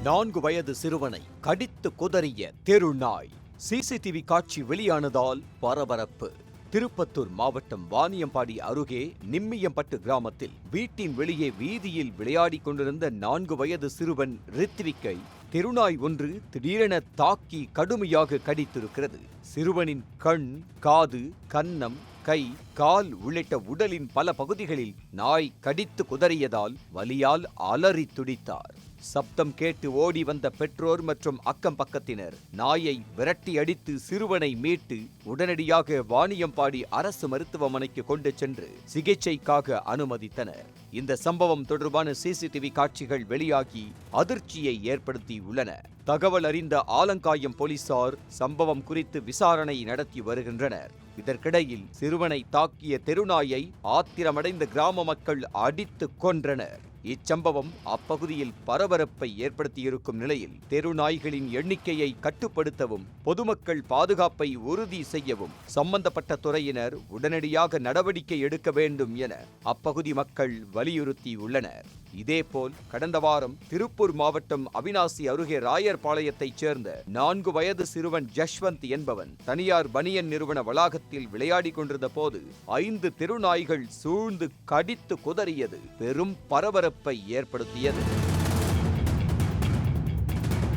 4 வயது சிறுவனை கடித்து குதறிய தெருநாய். சிசிடிவி காட்சி வெளியானதால் பரபரப்பு. திருப்பத்தூர் மாவட்டம் வாணியம்பாடி அருகே நிம்மியம்பட்டு கிராமத்தில் வீட்டின் வெளியே வீதியில் விளையாடிக் கொண்டிருந்த 4 வயது சிறுவன் ரித்விக்கை தெருநாய் ஒன்று திடீரென தாக்கி கடுமையாக கடித்திருக்கிறது. சிறுவனின் கண், காது, கன்னம், கை, கால் உள்ளிட்ட உடலின் பல பகுதிகளில் நாய் கடித்து குதறியதால் வலியால் அலறி துடித்தார். சப்தம் கேட்டு ஓடி வந்த பெற்றோர் மற்றும் அக்கம் பக்கத்தினர் நாயை விரட்டி அடித்து சிறுவனை மீட்டு உடனடியாக வாணியம்பாடி அரசு மருத்துவமனைக்கு கொண்டு சென்று சிகிச்சைக்காக அனுமதித்தனர். இந்த சம்பவம் தொடர்பான சிசிடிவி காட்சிகள் வெளியாகி அதிர்ச்சியை ஏற்படுத்தியுள்ளன. தகவல் அறிந்த ஆலங்காயம் போலீசார் சம்பவம் குறித்து விசாரணை நடத்தி வருகின்றனர். இதற்கிடையில் சிறுவனை தாக்கிய தெருநாயை ஆத்திரமடைந்த கிராம மக்கள் அடித்து கொன்றனர். இச்சம்பவம் அப்பகுதியில் பரபரப்பை ஏற்படுத்தியிருக்கும் நிலையில் தெருநாய்களின் எண்ணிக்கையை கட்டுப்படுத்தவும் பொதுமக்கள் பாதுகாப்பை உறுதி செய்யவும் சம்பந்தப்பட்ட துறையினர் உடனடியாக நடவடிக்கை எடுக்க வேண்டும் என அப்பகுதி மக்கள் வலியுறுத்தியுள்ளனர். இதேபோல் கடந்த வாரம் திருப்பூர் மாவட்டம் அவிநாசி அருகே ராயர்பாளையத்தைச் சேர்ந்த 4 வயது சிறுவன் ஜஷ்வந்த் என்பவன் தனியார் பனியன் நிறுவன வளாகத்தில் விளையாடிக் கொண்டிருந்த போது 5 தெருநாய்கள் சூழ்ந்து கடித்து குதறியது பெரும் பரபரப்பை ஏற்படுத்தியது.